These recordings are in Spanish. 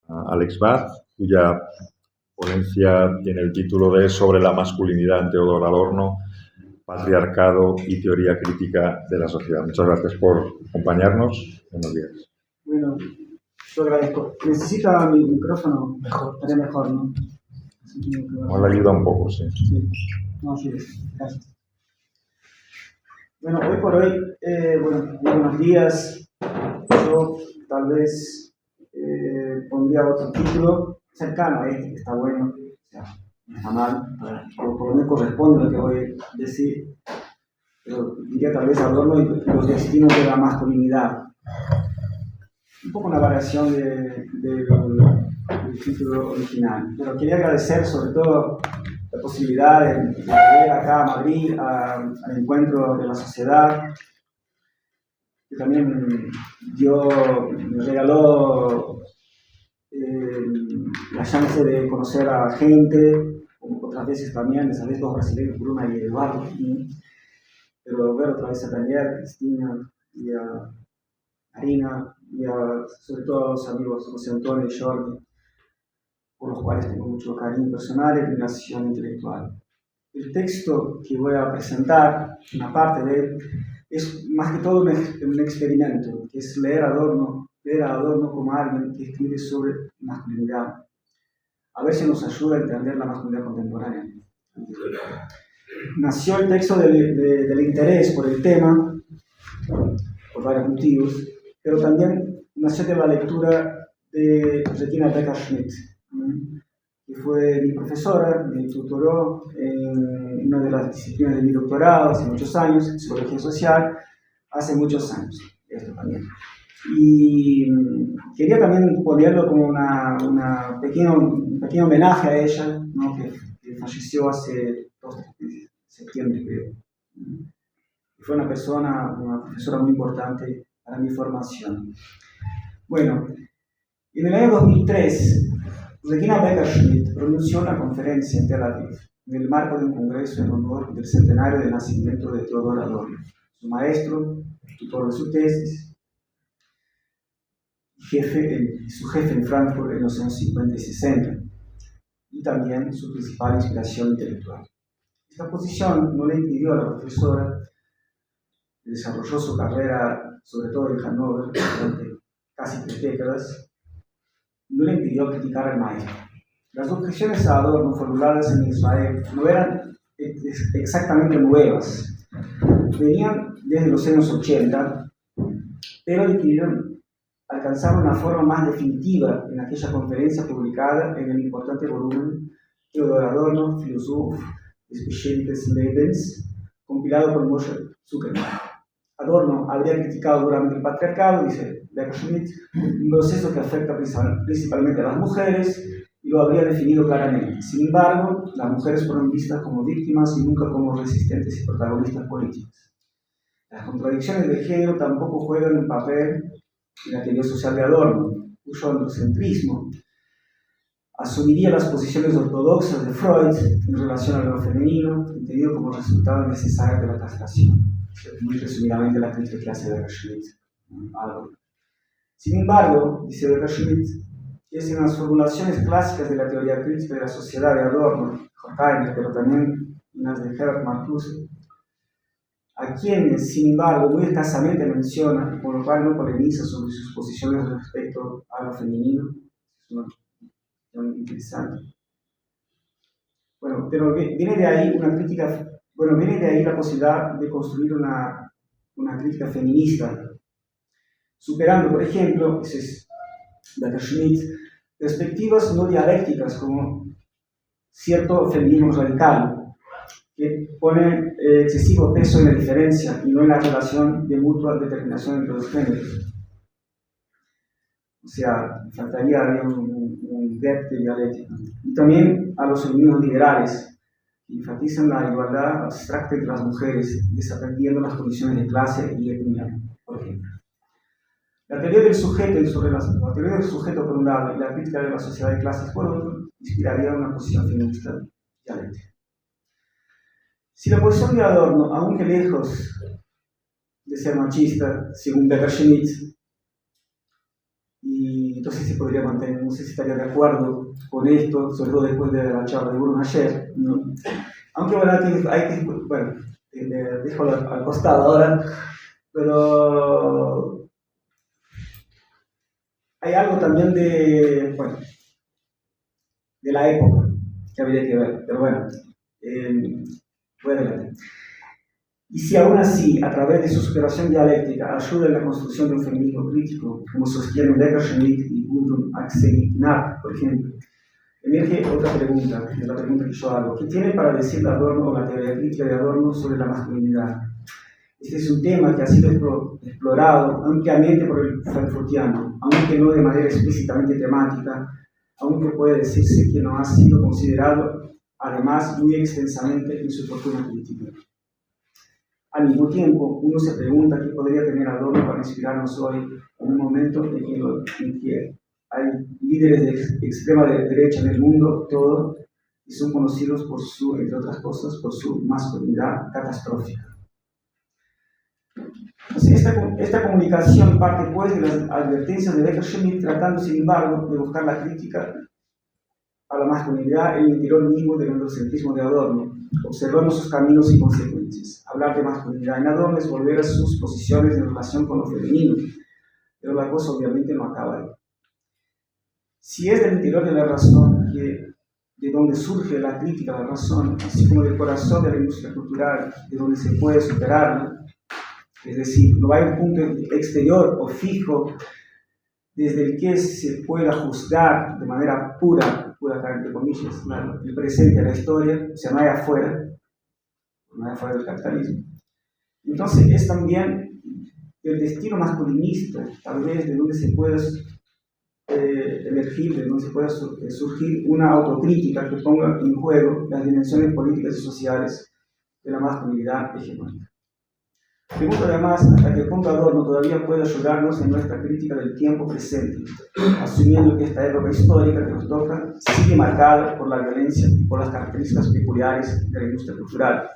Alex Bath, cuya ponencia tiene el título de Sobre la masculinidad en Teodor Adorno, patriarcado y teoría crítica de la sociedad. Muchas gracias por acompañarnos. Buenos días. Bueno, yo agradezco. Necesita mi micrófono mejor, estaría mejor, ¿no? No le ayuda un poco, sí. Sí, no, sí, gracias. Bueno, hoy por hoy, buenos días. Yo tal vez pondría otro título cercano a este, que está bueno, o sea, no está mal, por lo menos corresponde a lo que voy a decir. Pero diría tal vez Adorno y los destinos de la masculinidad. Un poco una variación del título original. Pero quería agradecer sobre todo la posibilidad de venir acá a Madrid al encuentro de la sociedad, que también me regaló la chance de conocer a gente, como otras veces también, de salir dos brasileños, Bruna y Eduardo, ¿sí? Pero ver otra vez a Daniel, Cristina y a Marina, y sobre todo a los amigos José Antonio y Jordi, por los cuales tengo mucho cariño personal y admiración intelectual. El texto que voy a presentar, una parte de él, es más que todo un experimento, que es leer a Adorno como alguien que escribe sobre masculinidad. A ver si nos ayuda a entender la masculinidad contemporánea. Nació el texto del interés por el tema, por varios motivos, pero también nació de la lectura de Regina Becker-Schmidt, que fue mi profesora, me tutoró en una de las disciplinas de mi doctorado hace muchos años, psicología social, hace muchos años, esto también. Y quería también ponerlo como un pequeño homenaje a ella, ¿no? que falleció hace 2 de septiembre, creo. Fue una profesora muy importante para mi formación. Bueno, en el año 2003, Regina Becker-Schmidt pronunció una conferencia en Tel Aviv, en el marco de un congreso en honor del centenario de nacimiento de Teodor Adorno, su maestro, tutor de su tesis, su jefe en Frankfurt en los años 50 y 60, y también su principal inspiración intelectual. Esta posición no le impidió a la profesora, que desarrolló su carrera sobre todo en Hannover durante casi 3 décadas, no le impidió criticar al maestro. Las objeciones a Adorno formuladas en Israel no eran exactamente nuevas, venían desde los años 80, pero adquirieron, alcanzaron una forma más definitiva en aquella conferencia publicada en el importante volumen Teodor Adorno, Philosoph des beschädigten Lebens, compilado por Moshe Zuckerman. Adorno habría criticado duramente el patriarcado, dice Becker-Schmidt, un proceso que afecta principalmente a las mujeres, y lo habría definido claramente. Sin embargo, las mujeres fueron vistas como víctimas y nunca como resistentes y protagonistas políticas. Las contradicciones de género tampoco juegan un papel en la teoría social de Adorno, cuyo androcentrismo asumiría las posiciones ortodoxas de Freud en relación a lo femenino, entendido como resultado necesario de la castración. Muy resumidamente la crítica que hace Becker-Schmidt a Adorno. Sin embargo, dice Becker-Schmidt, es en las formulaciones clásicas de la teoría crítica de la sociedad de Adorno, Horkheimer, pero también en las de Herbert Marcuse, a quienes, sin embargo, muy escasamente menciona, por lo cual no polemiza sobre sus posiciones respecto a lo femenino. Es una cuestión interesante. Bueno, pero viene de ahí una crítica, viene de ahí la posibilidad de construir una crítica feminista, superando, por ejemplo, dice Becker-Schmidt, perspectivas no dialécticas como cierto feminismo radical, que pone excesivo peso en la diferencia y no en la relación de mutua determinación entre los géneros. O sea, faltaría un gap de dialéctica. Y también a los feminismos liberales, que enfatizan la igualdad abstracta entre las mujeres, desatendiendo las condiciones de clase y etnia, por ejemplo. La teoría del sujeto en su relación, la teoría del sujeto por un lado y la crítica de la sociedad de clases por otro, inspiraría una posición feminista dialéctica. Si la posición de Adorno, aunque lejos de ser machista, según Becker-Schmidt, y entonces se podría mantener. No sé si estaría de acuerdo con esto, sobre todo después de la charla de Bruno ayer, ¿no? Aunque bueno, bueno, dejo al costado ahora, pero hay algo también de la época que habría que ver, pero bueno, voy adelante. Y si aún así, a través de su superación dialéctica, ayuda en la construcción de un feminismo crítico, como sostienen Becker Schmidt y Gudrun Axel Knapp, por ejemplo, emerge otra pregunta, que es la pregunta que yo hago. ¿Qué tiene para decir Adorno o la teoría crítica de Adorno sobre la masculinidad? Este es un tema que ha sido explorado ampliamente por el frankfurtiano, aunque no de manera explícitamente temática, aunque puede decirse que no ha sido considerado, además, muy extensamente en su fortuna crítica. Al mismo tiempo, uno se pregunta qué podría tener Adorno para inspirarnos hoy en un momento en que hay líderes de extrema derecha en el mundo todo y son conocidos por su, entre otras cosas, por su masculinidad catastrófica. Entonces, esta comunicación parte pues de las advertencias de Becker Schmidt, tratando sin embargo de buscar la crítica a la masculinidad en el interior mismo del androcentrismo de Adorno. Observamos sus caminos y consecuencias. Hablar de masculinidad en Adorno es volver a sus posiciones en relación con lo femenino, pero la cosa obviamente no acaba ahí. Si es del interior de la razón, de donde surge la crítica a la razón, así como del corazón de la industria cultural, de donde se puede superarla, es decir, no hay un punto exterior o fijo desde el que se pueda juzgar de manera pura entre comillas, el presente de la historia, o sea, no hay afuera del capitalismo. Entonces es también el destino masculinista, tal vez de donde se pueda emergir, de donde se pueda surgir una autocrítica que ponga en juego las dimensiones políticas y sociales de la masculinidad hegemónica. Pregunto además hasta qué punto Adorno todavía puede ayudarnos en nuestra crítica del tiempo presente, asumiendo que esta época histórica que nos toca sigue marcada por la violencia y por las características peculiares de la industria cultural,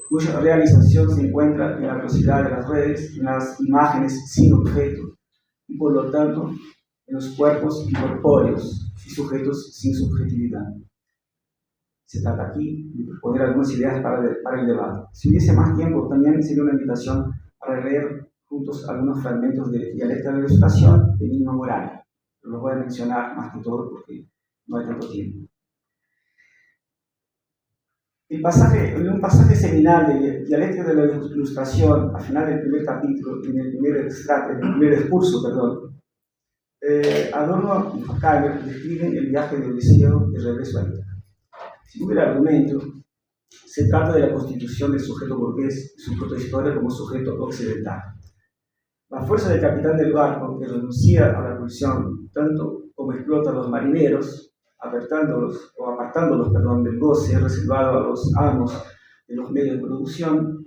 cuya realización se encuentra en la velocidad de las redes, en las imágenes sin objeto y por lo tanto en los cuerpos incorpóreos y sujetos sin subjetividad. Se trata aquí de poner algunas ideas para el debate. Si hubiese más tiempo, también sería una invitación para leer juntos algunos fragmentos de Dialéctica de la Ilustración de Nino Morales. Los voy a mencionar más que todo porque no hay tanto tiempo. En un pasaje seminal de Dialéctica de la Ilustración, al final del primer capítulo, en el primer discurso, Adorno y Horkheimer describen el viaje de Odiseo de regreso a Ítaca. Según el argumento, se trata de la constitución del sujeto burgués y su protohistoria como sujeto occidental. La fuerza del capitán del barco, que renuncia a la pulsión tanto como explota a los marineros, apartándolos del goce reservado a los amos de los medios de producción,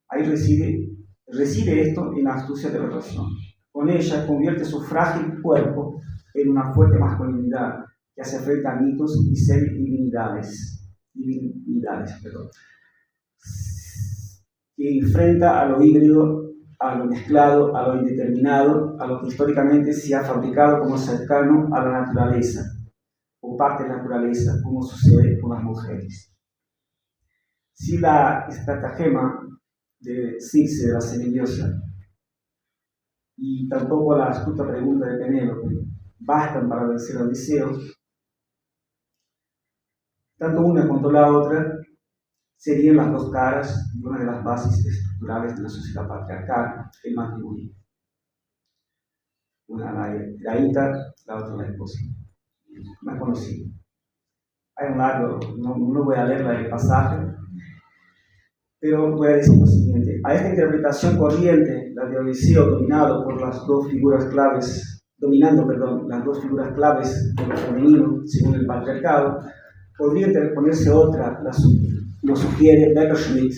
ahí reside esto en la astucia de la razón. Con ella convierte su frágil cuerpo en una fuerte masculinidad que hace frente a mitos y semi-divinidades, que enfrenta a lo híbrido, a lo mezclado, a lo indeterminado, a lo que históricamente se ha fabricado como cercano a la naturaleza, o parte de la naturaleza, como sucede con las mujeres. Si la estratagema de Circe, de la semidiosa, y tampoco la astuta pregunta de Penélope bastan para vencer a Odiseo, tanto una cuanto la otra serían las dos caras de una de las bases estructurales de la sociedad patriarcal, el matrimonio. Una la hija, la otra la esposa. Más conocido. Hay un largo, no voy a leer el pasaje, pero voy a decir lo siguiente. A esta interpretación corriente, la de Odiseo dominando las dos figuras claves de lo femenino, según el patriarcado, podría interponerse otra, lo sugiere Becker Schmidt,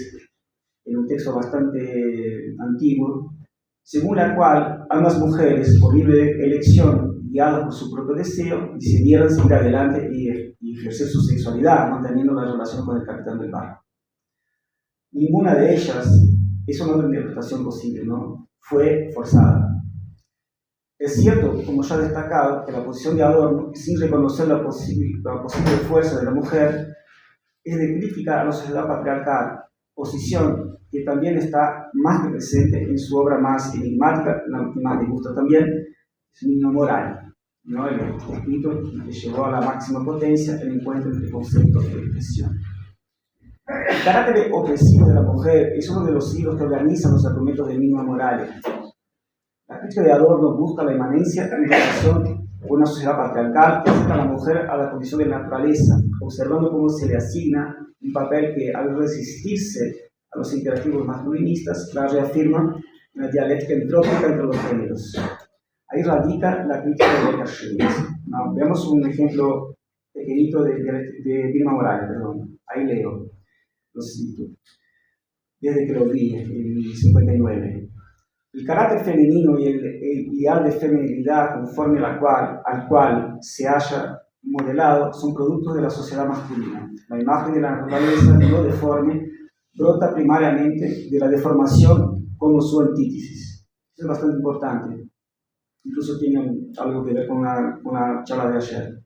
en un texto bastante antiguo, según la cual ambas mujeres, por libre elección, guiadas por su propio deseo, decidieran seguir adelante y ejercer su sexualidad, manteniendo la relación con el capitán del barco. Ninguna de ellas, es una otra interpretación posible, ¿no?, fue forzada. Es cierto, como ya he destacado, que la posición de Adorno, sin reconocer la posible fuerza de la mujer, es de crítica a la sociedad patriarcal, posición que también está más que presente en su obra más enigmática, la que más le gusta también, es Niño Moral, ¿no? El escrito que llevó a la máxima potencia el encuentro entre conceptos de expresión. El carácter opresivo de la mujer es uno de los hilos que organizan los argumentos de Niño Moral. La crítica de Adorno busca la inmanencia en relación con una sociedad patriarcal que acerca a la mujer a la condición de la naturaleza, observando cómo se le asigna un papel que, al resistirse a los imperativos masculinistas, la reafirma en la dialéctica entrópica entre los géneros. Ahí radica la crítica de Becker-Schmidt. ¿No? Veamos un ejemplo pequeñito de Vilma Morales, perdón. Ahí leo, lo cito, desde que lo vi, en el 59. El carácter femenino y el ideal de feminilidad conforme al cual se haya modelado son productos de la sociedad masculina. La imagen de la naturaleza no deforme brota primariamente de la deformación como su antítesis. Eso es bastante importante. Incluso tiene algo que ver con la charla de ayer.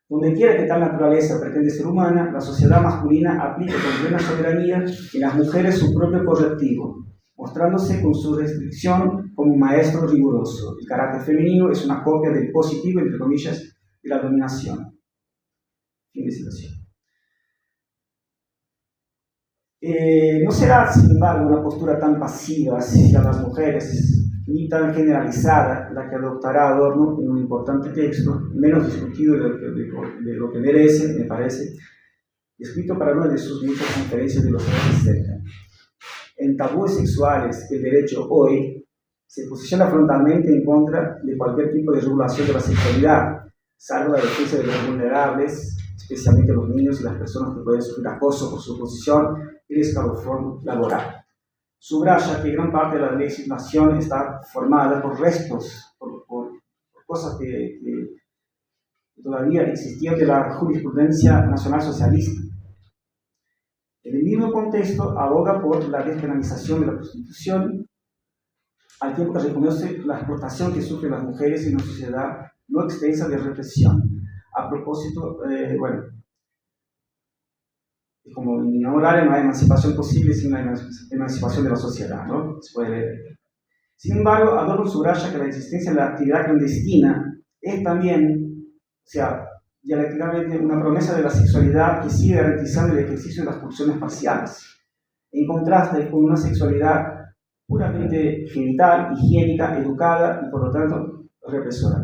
Donde quiera que tal naturaleza pretende ser humana, la sociedad masculina aplica con plena soberanía en las mujeres su propio correctivo, mostrándose con su restricción como un maestro riguroso. El carácter femenino es una copia del positivo, entre comillas, de la dominación. Fin de citación. No será, sin embargo, una postura tan pasiva hacia las mujeres, ni tan generalizada, la que adoptará Adorno en un importante texto, menos discutido de lo que merece, me parece, escrito para una de sus muchas conferencias de los años 60. En Tabúes sexuales, el derecho hoy se posiciona frontalmente en contra de cualquier tipo de regulación de la sexualidad, salvo la defensa de los vulnerables, especialmente los niños y las personas que pueden sufrir acoso por su posición y el escalofón laboral. Subraya que gran parte de la legislación está formada por restos, por cosas que todavía existían de la jurisprudencia nacional socialista. En el mismo contexto, aboga por la despenalización de la prostitución, al tiempo que reconoce la explotación que sufren las mujeres en una sociedad no extensa de represión. A propósito, como en Niño Moral no hay emancipación posible sin la emancipación de la sociedad, ¿no? Se puede leer. Sin embargo, Adorno subraya que la existencia de la actividad clandestina es también, dialécticamente, una promesa de la sexualidad que sigue garantizando el ejercicio de las pulsiones parciales, en contraste con una sexualidad puramente genital, higiénica, educada y, por lo tanto, represora.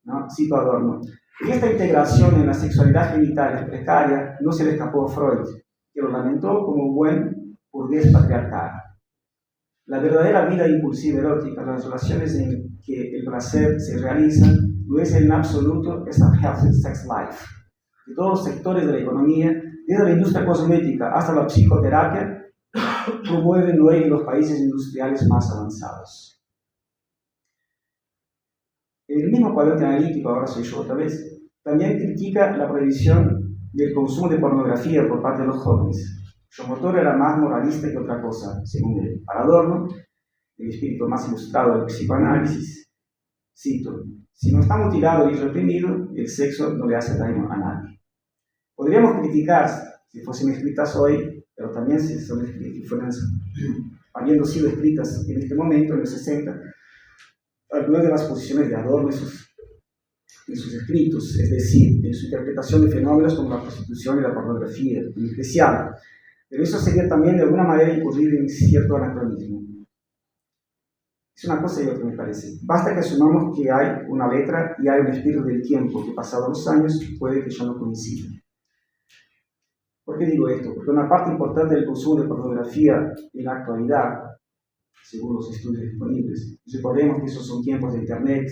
¿No? Cito a Adorno. Y esta integración en la sexualidad genital es precaria no se le escapó a Freud, que lo lamentó como un buen burgués patriarcal. La verdadera vida impulsiva erótica, las relaciones en que el placer se realiza, no es en absoluto esa healthy sex life. De todos los sectores de la economía, desde la industria cosmética hasta la psicoterapia, promueven hoy en los países industriales más avanzados. En el mismo cuadrante analítico, ahora soy yo otra vez, también critica la prohibición del consumo de pornografía por parte de los jóvenes. Su motor era más moralista que otra cosa, según él. Para Adorno, el espíritu más ilustrado del psicoanálisis, cito, si no está mutilado y reprimido, el sexo no le hace daño a nadie. Podríamos criticar, si fuesen escritas hoy, pero también si habiendo sido escritas en este momento, en los 60, algunas de las posiciones de Adorno en sus escritos, es decir, en su interpretación de fenómenos como la prostitución y la pornografía, en especial. Pero eso sería también de alguna manera incurrir en cierto anacronismo. Es una cosa y otra, me parece. Basta que asumamos que hay una letra y hay un espíritu del tiempo que, pasados los años, puede que ya no coincida. ¿Por qué digo esto? Porque una parte importante del consumo de pornografía en la actualidad, según los estudios disponibles, recordemos que esos son tiempos de Internet,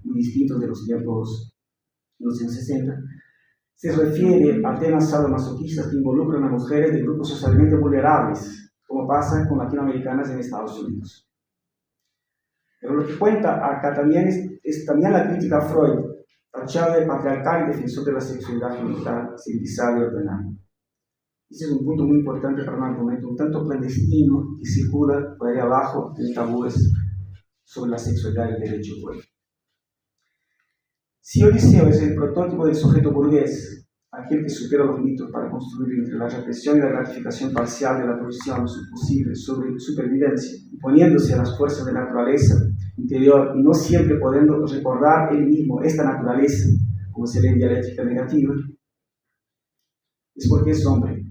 muy distintos de los tiempos de los años 60, se refiere a temas sadomasoquistas que involucran a mujeres de grupos socialmente vulnerables, como pasa con latinoamericanas en Estados Unidos. Pero lo que cuenta acá también es también la crítica a Freud, tachado de patriarcal y defensor de la sexualidad genital, civilizada y ordenada. Ese es un punto muy importante para un argumento un tanto clandestino que circula por ahí abajo en Tabúes sobre la sexualidad y el derecho poético. Si Odiseo es el prototipo del sujeto burgués, aquel que supera los mitos para construir entre la represión y la gratificación parcial de la pulsión su posible supervivencia, imponiéndose a las fuerzas de la naturaleza interior y no siempre pudiendo recordar él mismo esta naturaleza, como se lee en dialéctica negativa, es porque es hombre.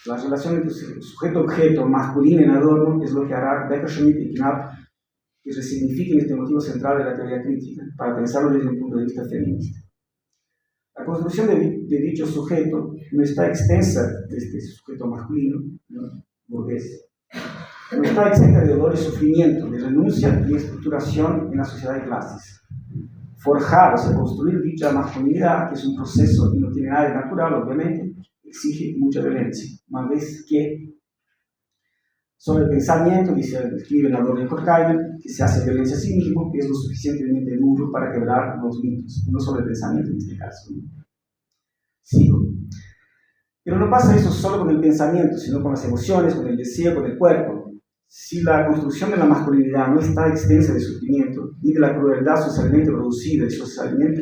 La relación entre sujeto-objeto masculino en Adorno es lo que hará Beckerschmidt y Knapp que resignifiquen este motivo central de la teoría crítica para pensarlo desde un punto de vista feminista. La construcción de dicho sujeto no está extensa de este sujeto masculino, ¿no? Burgués, no está exenta de dolor y sufrimiento, de renuncia y estructuración en la sociedad de clases. Forjar, o sea, construir dicha masculinidad, que es un proceso y no tiene nada de natural, obviamente, exige mucha violencia, más vez que sobre el pensamiento, escribe en Adorno y Horkheimer, que se hace violencia a sí mismo, que es lo suficientemente duro para quebrar los mitos, no sobre el pensamiento en este caso. Sigo. Pero no pasa eso solo con el pensamiento, sino con las emociones, con el deseo, con el cuerpo. Si la construcción de la masculinidad no está extensa de sufrimiento, ni de la crueldad socialmente producida y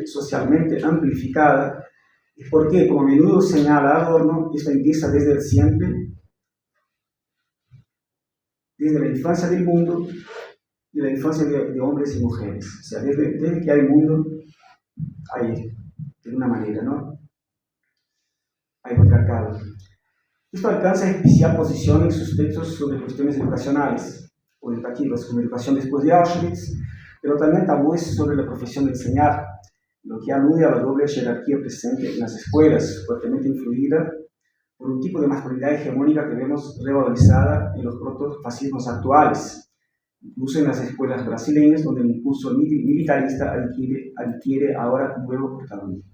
socialmente amplificada, es porque, como a menudo señala Adorno, esto empieza desde el siempre, desde la infancia del mundo y la infancia de hombres y mujeres. O sea, desde que hay mundo, hay, de una manera, ¿no? Hay patriarcado. Esto alcanza especial posición en sus textos sobre cuestiones educacionales, orientativas, como educación después de Auschwitz, pero también tabúes sobre la profesión de enseñar, lo que alude a la doble jerarquía presente en las escuelas, fuertemente influida por un tipo de masculinidad hegemónica que vemos revalorizada en los protofascismos actuales, incluso en las escuelas brasileñas, donde el impulso militarista adquiere ahora un nuevo protagonismo.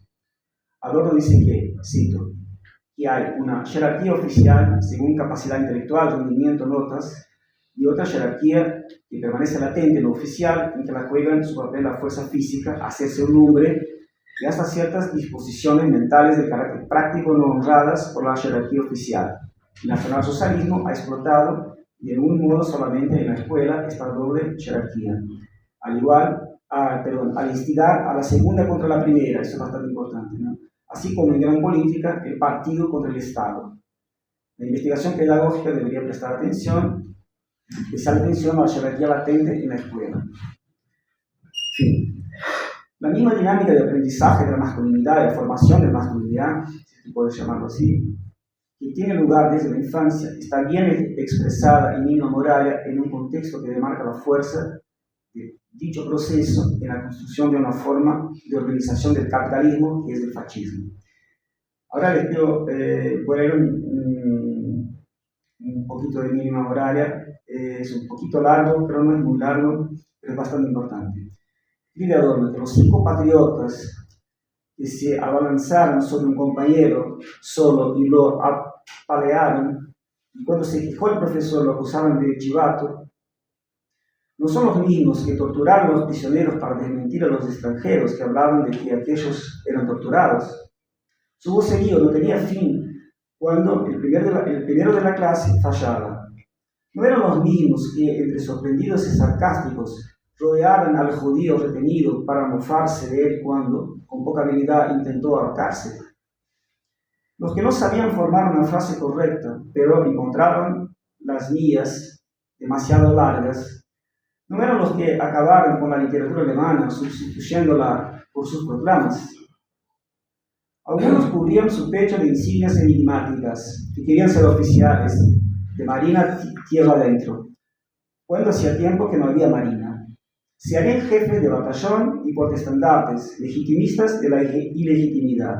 Adorno dice que, cito, que hay una jerarquía oficial según capacidad intelectual, rendimiento, notas, y otra jerarquía que permanece latente, no oficial, en que la juegan su papel la fuerza física, hacerse un hombre, y hasta ciertas disposiciones mentales de carácter práctico no honradas por la jerarquía oficial. El nacionalsocialismo ha explotado, de un modo solamente en la escuela, esta doble jerarquía. Al instigar a la segunda contra la primera, eso es bastante importante, ¿no? Así como en gran política, el partido contra el Estado. La investigación pedagógica debería prestar especial atención a la jerarquía latente en la escuela. Fin. La misma dinámica de aprendizaje de la masculinidad, de la formación de la masculinidad, si se puede llamarlo así, que tiene lugar desde la infancia, está bien expresada en Nino Moravia en un contexto que demarca la fuerza de dicho proceso en la construcción de una forma de organización del capitalismo que es el fascismo. Ahora les pido, voy a leer un poquito de Nino Moravia, es un poquito largo, pero no es muy largo, pero es bastante importante. Escribe Adorno que los 5 patriotas que se abalanzaron sobre un compañero solo y lo apalearon, y cuando se quejó el profesor lo acusaban de chivato, no son los mismos que torturaron a los prisioneros para desmentir a los extranjeros que hablaban de que aquellos eran torturados. Su vocerío no tenía fin cuando el primero de la clase fallaba. No eran los mismos que, entre sorprendidos y sarcásticos, rodearan al judío retenido para mofarse de él cuando, con poca habilidad, intentó ahorcarse. Los que no sabían formar una frase correcta, pero encontraban las mías demasiado largas, no eran los que acabaron con la literatura alemana sustituyéndola por sus proclamas. Algunos cubrían su pecho de insignias enigmáticas que querían ser oficiales de marina tierra adentro, cuando hacía tiempo que no había marina. Se harían jefes de batallón y portaestandartes, legitimistas de la ilegitimidad.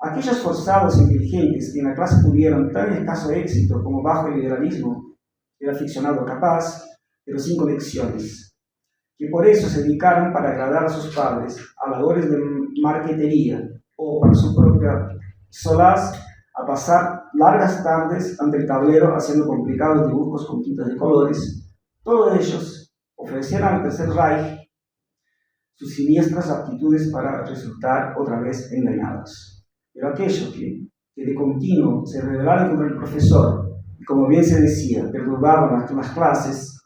Aquellos forzados e inteligentes que en la clase tuvieron tan escaso éxito como bajo el liberalismo del aficionado capaz, pero sin conexiones, que por eso se dedicaron para agradar a sus padres a labores de marquetería o para su propia solaz a pasar largas tardes ante el tablero haciendo complicados dibujos con tintas de colores. Todos ellos ofrecieron al Tercer Reich sus siniestras aptitudes para resultar otra vez engañados. Pero aquellos que de continuo se rebelaron contra el profesor y, como bien se decía, perturbaban las clases,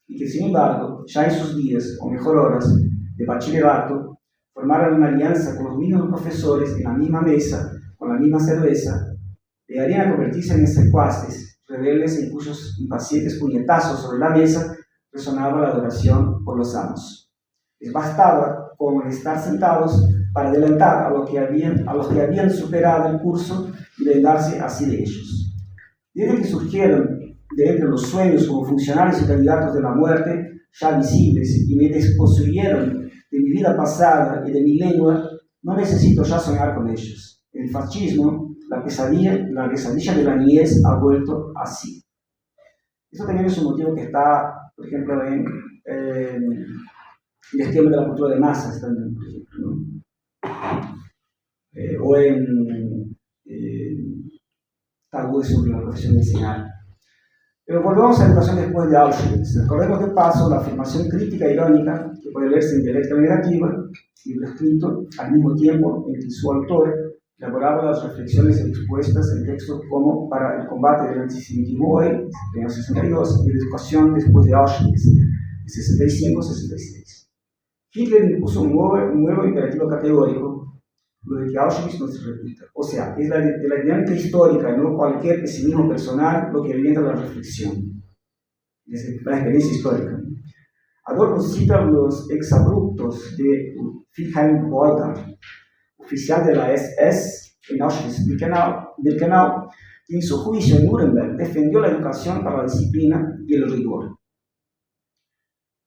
y que sin embargo, ya en sus días, o mejor horas, de bachillerato, formaran una alianza con los mismos profesores en la misma mesa, con la misma cerveza, llegarían a convertirse en secuaces, rebeldes en cuyos impacientes puñetazos sobre la mesa resonaba la adoración por los amos. Les bastaba con estar sentados para adelantar a los que habían superado el curso y vengarse así de ellos. Desde que surgieron de entre los sueños como funcionarios y candidatos de la muerte, ya visibles, y me desposeyeron de mi vida pasada y de mi lengua, no necesito ya soñar con ellos. El fascismo, la pesadilla de la niñez ha vuelto así. Eso también es un motivo que está, por ejemplo, en el esquema de la cultura de masas también, por ejemplo, ¿no? O en tabúes sobre la profesión de enseñar. Pero volvamos a la educación después de Auschwitz. Recordemos de paso la afirmación crítica e irónica que puede verse en Dialéctica Negativa, libro escrito al mismo tiempo en que su autor elaboraba las reflexiones expuestas en textos como Para el combate del antisemitismo hoy, de año 62, y de Educación después de Auschwitz, de 65-66. Hitler impuso un nuevo imperativo categórico, lo de que Auschwitz no se repita. O sea, es de la dinámica histórica, no cualquier pesimismo personal, lo que orienta la reflexión. Es la experiencia histórica. Adorno cita los exabruptos de Wilhelm Wolter, oficial de la SS en Auschwitz-Birkenau, que en su juicio en Nuremberg defendió la educación para la disciplina y el rigor.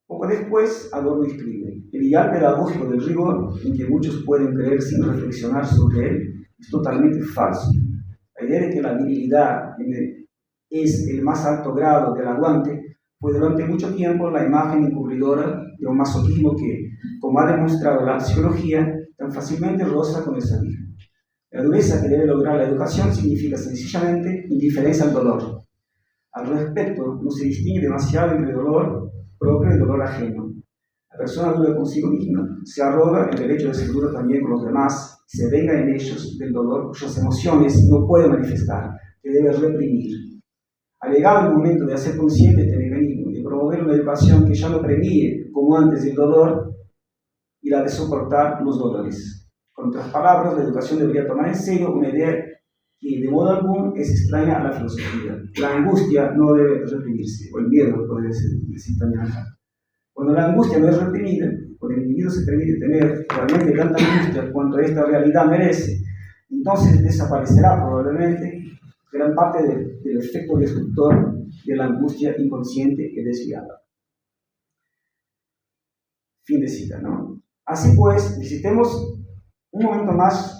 Poco después, Adorno escribe: el ideal pedagógico del rigor, en que muchos pueden creer sin reflexionar sobre él, es totalmente falso. La idea de que la virilidad es el más alto grado del aguante fue durante mucho tiempo la imagen encubridora de un masoquismo que, como ha demostrado la psicología, tan fácilmente roza con el sadismo. La dureza que debe lograr la educación significa sencillamente indiferencia al dolor. Al respecto, no se distingue demasiado entre dolor propio y dolor ajeno. La persona dura consigo misma, se arroga el derecho de ser dura también con los demás, y se venga en ellos del dolor cuyas emociones no puede manifestar, que debe reprimir. Ha llegado el momento de hacer consciente este mecanismo, de promover una educación que ya no premie, como antes, el dolor y la de soportar los dolores. Con otras palabras, la educación debería tomar en serio una idea que de modo alguno es extraña a la filosofía. La angustia no debe reprimirse, o el miedo, puede decir también acá. Cuando la angustia no es reprimida, cuando el individuo se permite tener realmente tanta angustia cuanto esta realidad merece, entonces desaparecerá probablemente gran parte del efecto destructor de la angustia inconsciente y desviada. Fin de cita, ¿no? Así pues, visitemos un momento más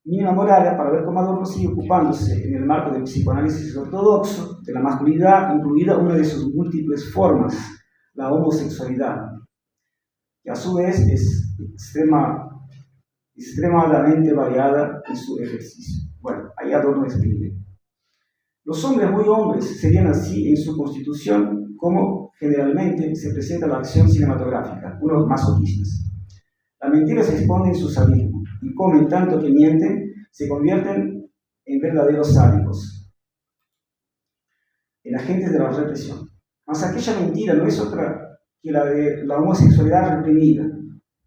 Mínima Moralia para ver cómo Adorno sigue ocupándose en el marco del psicoanálisis ortodoxo de la masculinidad, incluida una de sus múltiples formas, la homosexualidad, que a su vez es extremadamente variada en su ejercicio. Bueno, ahí Adorno escribe: los hombres muy hombres serían así en su constitución como generalmente se presenta la acción cinematográfica, unos masoquistas. La mentira se esconde en su sadismo, y como en tanto que mienten, se convierten en verdaderos sádicos, en agentes de la represión. Mas aquella mentira no es otra que la de la homosexualidad reprimida.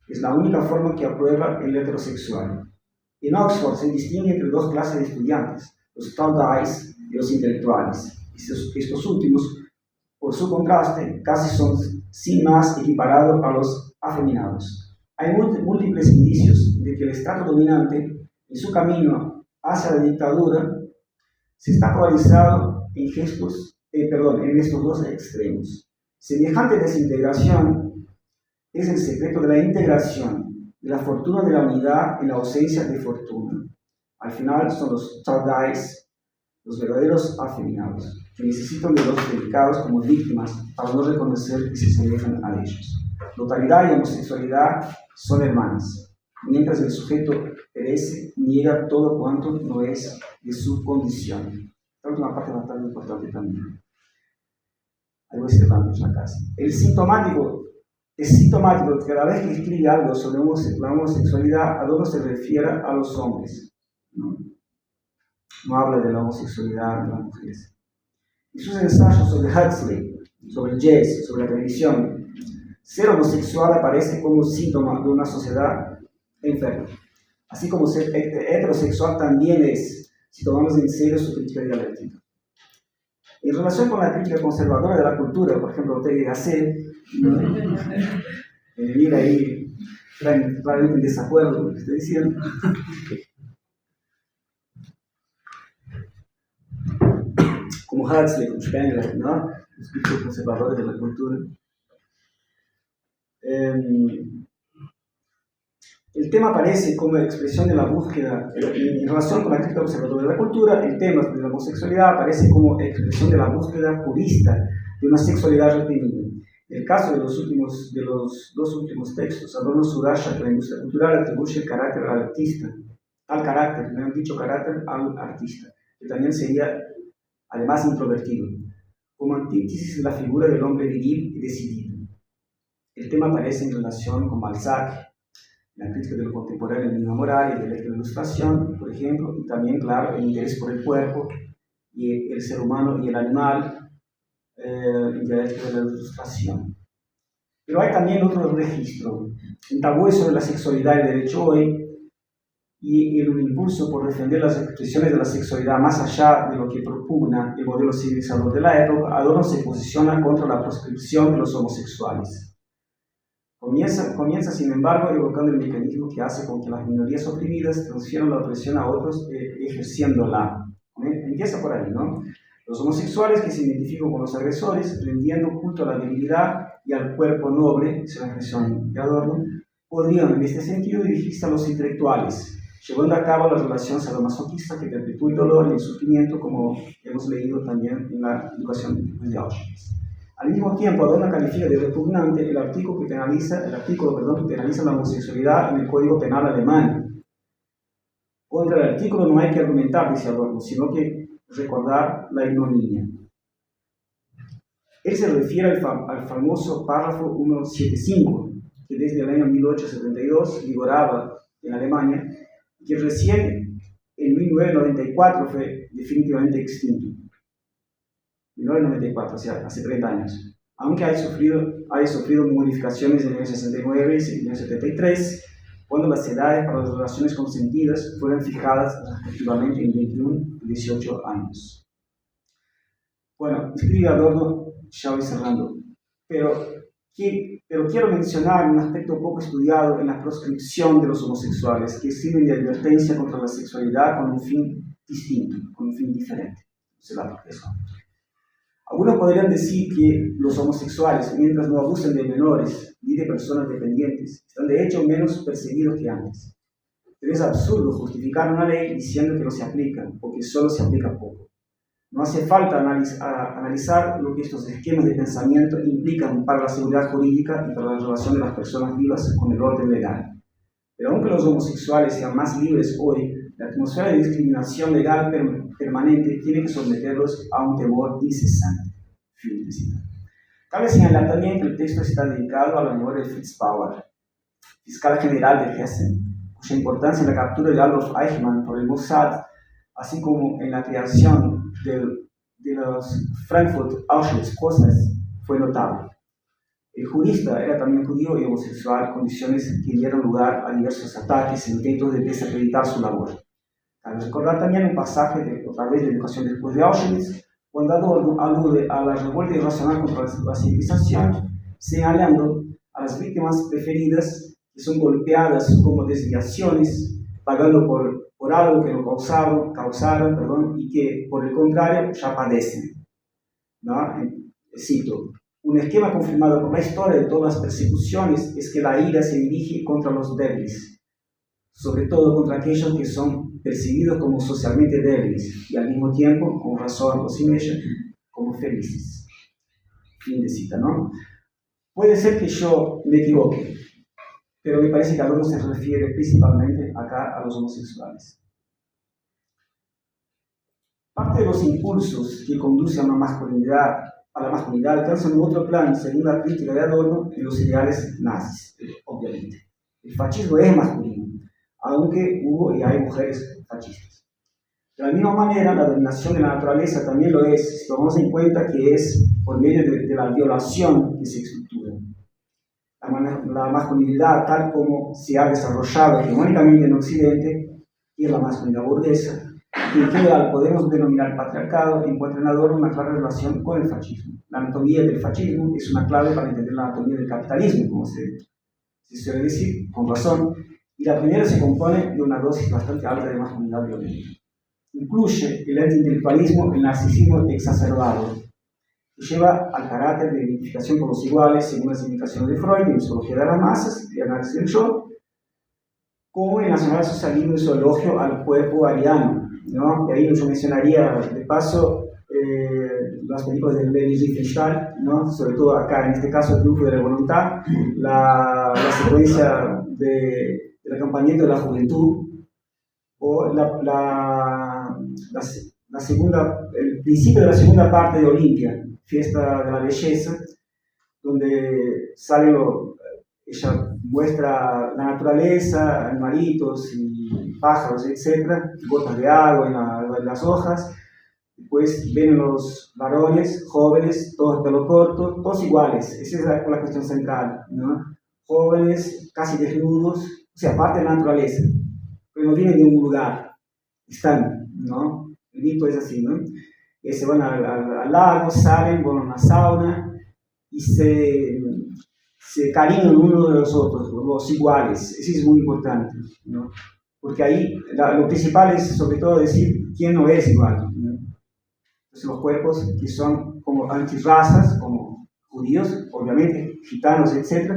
Es la única forma que aprueba el heterosexual. En Oxford se distingue entre dos clases de estudiantes, los tall guys y los intelectuales. Estos últimos, por su contraste, casi son sin más equiparados a los afeminados. Hay múltiples indicios de que el estrato dominante, en su camino hacia la dictadura, se está polarizado en estos dos extremos. Semejante desintegración es el secreto de la integración, de la fortuna de la unidad en la ausencia de fortuna. Al final son los tall guys, los verdaderos afeminados, que necesitan de los delicados como víctimas para no reconocer que se semejan a ellos. Totalidad y homosexualidad son hermanas. Mientras el sujeto perece, niega todo cuanto no es de su condición. Esta última parte es bastante importante también. Ahí voy cerrando ya casi. Es sintomático que cada vez que escribe algo sobre la homosexualidad, Adorno se refiere a los hombres. No habla de la homosexualidad de las mujeres. Y sus ensayos sobre Huxley, sobre el jazz, sobre la televisión, ser homosexual aparece como síntoma de una sociedad enferma. Así como ser heterosexual también es, si tomamos en serio su crítica dialéctica. En relación con la crítica conservadora de la cultura, por ejemplo, Ortega y Gasset, mira ahí claramente en desacuerdo con lo que estoy diciendo. Como Huxley, como Spengler, ¿no? Los críticos conservadores de la cultura. El tema aparece como expresión de la búsqueda, en relación con la crítica conservadora de la cultura, el tema de la homosexualidad aparece como expresión de la búsqueda purista de una sexualidad reprimida. En el caso de los dos últimos textos, Adorno subraya que la industria cultural atribuye el carácter al artista, dicho carácter al artista, que también sería, además, introvertido, como antítesis de la figura del hombre viril y decidido. El tema aparece en relación con Balzac, la crítica de lo contemporáneo en la moral y de la ilustración, por ejemplo, y también, claro, el interés por el cuerpo y el ser humano y el animal, el dialéctico de la ilustración. Pero hay también otro registro, en tabúes sobre la sexualidad y el derecho hoy, y en un impulso por defender las expresiones de la sexualidad más allá de lo que propugna el modelo civilizador de la época, Adorno se posiciona contra la proscripción de los homosexuales. Comienza, sin embargo, evocando el mecanismo que hace con que las minorías oprimidas transfieran la opresión a otros ejerciéndola. Empieza por ahí, ¿no? Los homosexuales que se identifican con los agresores, rendiendo culto a la divinidad y al cuerpo noble, es la expresión de Adorno, podrían en este sentido dirigirse a los intelectuales, llevando a cabo la relación sadomasoquista que perpetúa el dolor y el sufrimiento, como hemos leído también en la educación de Auschwitz. Al mismo tiempo, Adorno califica de repugnante el artículo que penaliza la homosexualidad en el Código Penal alemán. Contra el artículo no hay que argumentar, dice Adorno, sino que recordar la ignominia. Él se refiere al famoso párrafo 175, que desde el año 1872 vigoraba en Alemania, y que recién en 1994 fue definitivamente extinto. 1994, o sea, hace 30 años. Aunque haya sufrido modificaciones en el año 69 y en el año 73, cuando las edades para las relaciones consentidas fueron fijadas respectivamente en 21 y 18 años. Bueno, escribe Adorno, ya voy cerrando, pero quiero mencionar un aspecto poco estudiado en la proscripción de los homosexuales, que sirven de advertencia contra la sexualidad con un fin distinto, con un fin diferente. Algunos podrían decir que los homosexuales, mientras no abusen de menores ni de personas dependientes, están de hecho menos perseguidos que antes. Pero es absurdo justificar una ley diciendo que no se aplica, o que solo se aplica poco. No hace falta analizar lo que estos esquemas de pensamiento implican para la seguridad jurídica y para la relación de las personas vivas con el orden legal. Pero aunque los homosexuales sean más libres hoy, la atmósfera de discriminación legal permanente tiene que someterlos a un temor incesante. Fin de cita. Cabe señalar también que el texto está dedicado a la memoria de Fritz Bauer, fiscal general de Hessen, cuya importancia en la captura de Adolf Eichmann por el Mossad, así como en la creación de los Frankfurt Auschwitz Cosas, fue notable. El jurista era también judío y homosexual, condiciones que dieron lugar a diversos ataques e intentos de desacreditar su labor. Cabe recordar también un pasaje otra vez de Educación después de Auschwitz, cuando Adorno alude a la revuelta irracional contra la civilización, señalando a las víctimas preferidas que son golpeadas como desviaciones, pagando por algo que no causaron, y que por el contrario ya padecen. ¿No? Cito: un esquema confirmado por la historia de todas las persecuciones es que la ira se dirige contra los débiles, sobre todo contra aquellos que son percibidos como socialmente débiles y al mismo tiempo, con razón o sin ella, como felices. Fin de cita, ¿no? Puede ser que yo me equivoque, pero me parece que Adorno se refiere principalmente acá a los homosexuales. Parte de los impulsos que conducen a la masculinidad alcanzan otro plan, según la crítica de Adorno, en los ideales nazis, obviamente. El fascismo es masculino, aunque hubo y hay mujeres fascistas. De la misma manera, la dominación de la naturaleza también lo es, si tomamos en cuenta que es por medio de la violación que se estructura. La masculinidad, tal como se ha desarrollado hegemónicamente en Occidente, que es la masculinidad burguesa, que podemos denominar patriarcado, encuentra en Adorno una clara relación con el fascismo. La anatomía del fascismo es una clave para entender la anatomía del capitalismo, como se suele decir, con razón, y la primera se compone de una dosis bastante alta de masculinidad violenta. Incluye el antiintelectualismo, el narcisismo exacerbado, que lleva al carácter de identificación con los iguales, según las indicaciones de Freud, en psicología de las masas y análisis del yo, como el nacionalsocialismo y su elogio al cuerpo ariano, ¿no? Y ahí yo mencionaría de paso las películas de Leni Riefenstahl, ¿no? Sobre todo acá, en este caso, El triunfo de la voluntad, la secuencia del acompañamiento de la juventud, o el principio de la segunda parte de Olimpia, Fiesta de la Belleza, donde ella muestra la naturaleza, animalitos y pájaros, etc., gotas de agua en las hojas. Después ven los varones jóvenes, todos de pelo corto, todos iguales. Esa es la cuestión central, ¿no? Jóvenes, casi desnudos, o sea, parte de la naturaleza, pero no vienen de un lugar, están, ¿no? El mito es así, ¿no? Se van al lago, salen, van a una sauna y se cariñan uno de los otros, los iguales. Eso es muy importante, ¿no? Porque ahí lo principal es sobre todo decir quién no es igual, ¿no? Entonces los cuerpos que son como antirrazas, como judíos, obviamente, gitanos, etc.,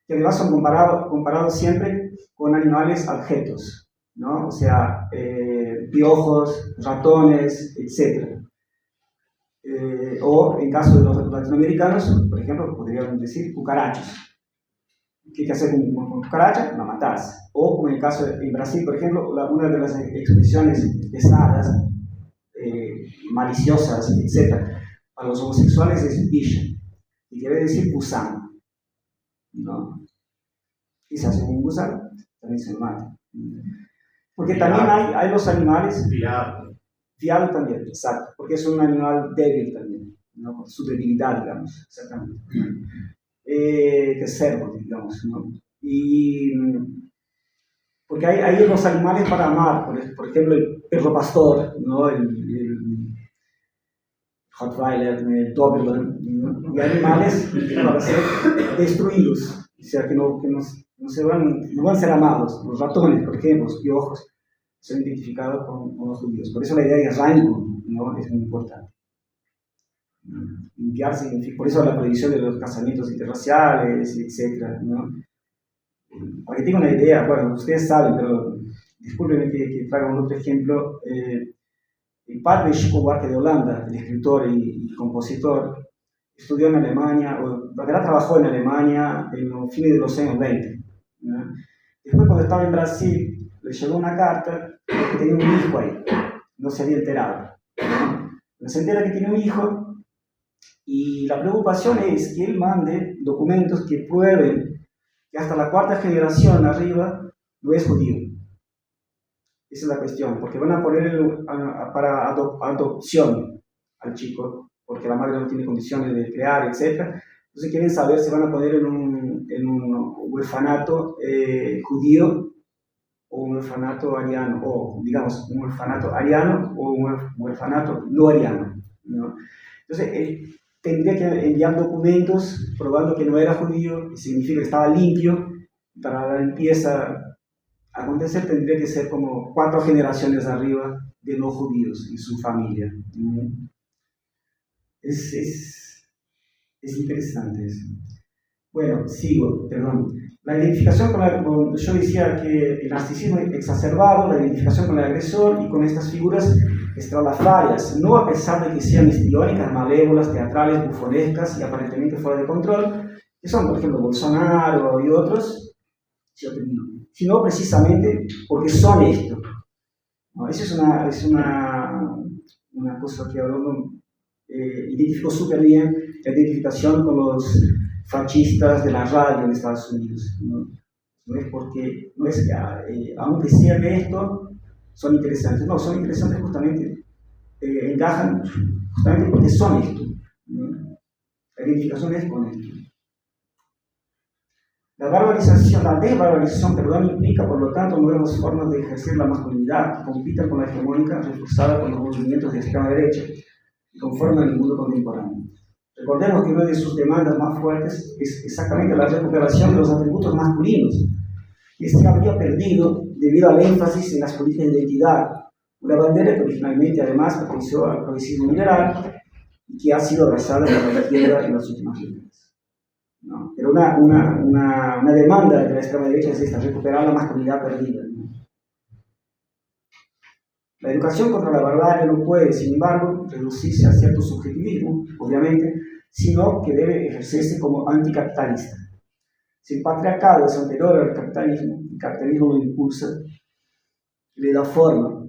que además son comparados siempre con animales abjetos, ¿no? O sea, piojos, ratones, etc. O en caso de los latinoamericanos, por ejemplo, podríamos decir cucarachos. ¿Qué hay que hacer con cucaracha? La matás. O como en el caso en Brasil, por ejemplo, una de las expresiones pesadas, maliciosas, etc., a los homosexuales es bicha, y quiere decir gusano, ¿no? Y se hace un gusano, también se lo mata. Porque también hay los animales... Fiado también, exacto, porque es un animal débil también, ¿no? Con su debilidad, digamos, exactamente. Que es cerdo, digamos, ¿no? Y porque hay los animales para amar, por ejemplo, el perro pastor, ¿no? El Rottweiler, el Doberman, ¿no? Y animales para ser destruidos, o sea, que no van a ser amados. Los ratones, por ejemplo, los piojos, son identificados con los judíos. Por eso la idea de rango, ¿no? Es muy importante. Limpiarse, por eso la prohibición de los casamientos interraciales, etc., ¿no? Para que tengan una idea, bueno, ustedes saben, pero discúlpenme que traiga un otro ejemplo. El padre de Chico Buarque de Holanda, el escritor y compositor, estudió en Alemania, o la verdad trabajó en Alemania en los fines de los años 20. ¿No? Después, cuando estaba en Brasil, le llegó una carta que tenía un hijo ahí, no se había enterado. ¿No? Se entera que tiene un hijo y la preocupación es que él mande documentos que prueben que hasta la cuarta generación arriba no es judío. Esa es la cuestión, porque van a ponerlo para adopción al chico, porque la madre no tiene condiciones de crear, etc. Entonces quieren saber si van a poner en un orfanato judío o un orfanato ariano, o digamos, un orfanato ariano o un orfanato no ariano, ¿no? Entonces él tendría que enviar documentos probando que no era judío, que significa que estaba limpio. Para la limpieza acontecer tendría que ser como 4 generaciones arriba de no judíos en su familia. Es interesante eso. Bueno, sigo, perdón. La identificación yo decía que el narcisismo exacerbado, la identificación con el agresor y con estas figuras estrafalarias, no a pesar de que sean histriónicas, malévolas, teatrales, bufonescas y aparentemente fuera de control, que son, por ejemplo, Bolsonaro y otros, sino precisamente porque son esto. ¿No? Esa es una cosa que Adorno identificó súper bien, la identificación con los fascistas de la radio en Estados Unidos. No es porque, aunque sean de esto, son interesantes. No, son interesantes justamente, encajan justamente porque son esto. La identificación es con esto. La desvalorización, perdón, implica, por lo tanto, nuevas formas de ejercer la masculinidad que compitan con la hegemónica reforzada por los movimientos de extrema derecha y conforman el mundo contemporáneo. Recordemos que una de sus demandas más fuertes es exactamente la recuperación de los atributos masculinos, que se habría perdido debido al énfasis en las políticas de identidad, una bandera que originalmente además perteneció al progresismo liberal y que ha sido abrazada por la izquierda en las últimas décadas. ¿No? Pero una demanda de la extrema derecha es esta, recuperar la masculinidad perdida. ¿No? La educación contra la barbarie no puede, sin embargo, reducirse a cierto subjetivismo, obviamente, sino que debe ejercerse como anticapitalista. Si el patriarcado es anterior al capitalismo, el capitalismo lo impulsa, le da forma,